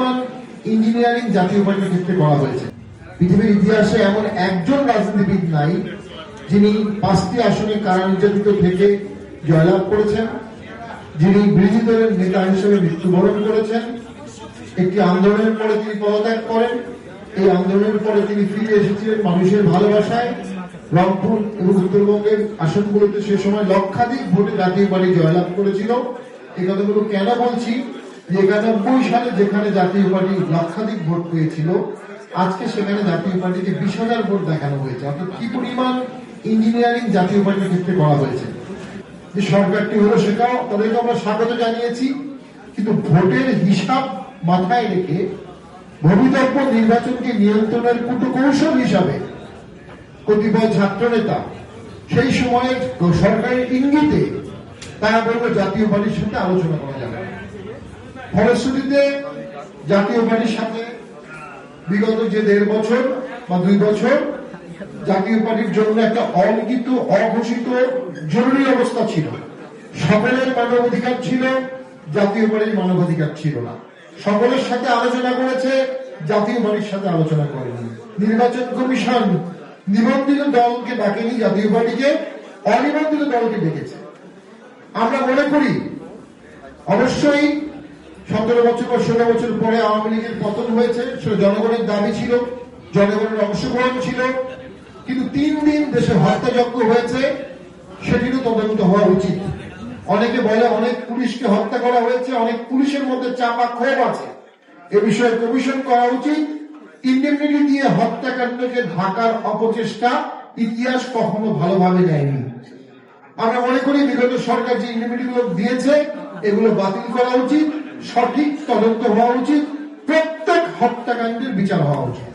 পরিমাণ ইঞ্জিনিয়ারিং জাতীয় পার্টির ক্ষেত্রে করা হয়েছে। পৃথিবীর ইতিহাসে এমন একজন রাজনীতিবিদ নাই যিনি 5টি আসনে কারা নির্যাতিত থেকে জয়লাভ করেছেন, যিনি বিরোধী দলের নেতা হিসেবে মৃত্যুবরণ করেছেন। একটি আন্দোলনের পরে তিনি পদত্যাগ করেন। এই আন্দোলনের পরে তিনি ফিরে এসেছিলেন মানুষের ভালোবাসায়। রংপুর এবং উত্তরবঙ্গের আসনগুলোতে সে সময় লক্ষাধিক ভোটে জাতীয় পার্টি জয়লাভ করেছিল। এই কথাগুলো কেন বলছি, যে 91 সালে যেখানে জাতীয় পার্টি লক্ষাধিক ভোট পেয়েছিল, আজকে সেখানে জাতীয় পার্টিকে 20,000 ভোট দেখানো হয়েছে। অর্থাৎ কি পরিমাণ ইঞ্জিনিয়ারিং জাতীয় পার্টির ক্ষেত্রে করা হয়েছে। যে সরকারটি হলো সেটাও তাদেরকে আমরা স্বাগত জানিয়েছি, কিন্তু ভোটের হিসাব মাথায় রেখে ভবিতব্য নির্বাচনকে নিয়ন্ত্রণের কূটকৌশল হিসাবে কতিপয় ছাত্র নেতা সেই সময়ের সরকারের ইঙ্গিতে তারা বলল জাতীয় পার্টির সাথে আলোচনা করা যাবে। ফলশ্রুতিতে জাতীয় পার্টির সাথে বিগত যে 1.5 বছর বা 2 বছর জাতীয় পার্টির জন্য একটা অলিখিত অঘোষিত জরুরি অবস্থা ছিল। সকলের মানবাধিকার ছিল, জাতীয় পার্টির মানবাধিকার ছিল না। সকলের সাথে আলোচনা করেছে, জাতীয় পার্টির সাথে আলোচনা করেনি। নির্বাচন কমিশন নিবন্ধিত দলকে ডাকেনি, জাতীয় পার্টিকে অনিবন্ধিত দলকে ডেকেছে। আমরা মনে করি অবশ্যই 17 বছর বা 16 বছর পরে আওয়ামী লীগের পতন হয়েছে, সেটা জনগণের দাবি ছিল, জনগণের অংশগ্রহণ ছিল, কিন্তু 3 দিন দেশে হত্যাযজ্ঞ হয়েছে, সেটিরও তদন্ত হওয়া উচিত। অনেকে বলে অনেক পুলিশকে হত্যা করা হয়েছে, অনেক পুলিশের মধ্যে চাপা ক্ষোভ আছে, এ বিষয়ে কমিশন করা উচিত। ইন্ডেমনিটি দিয়ে হত্যাকাণ্ডকে ঢাকার অপচেষ্টা ইতিহাস কখনো ভালোভাবে নেয়নি। আমরা মনে করি বিগত সরকার যে ইন্ডেমনিটি গুলো দিয়েছে এগুলো বাতিল করা উচিত, সঠিক তদন্ত হওয়া উচিত, প্রত্যেক হত্যাকাণ্ডের বিচার হওয়া উচিত।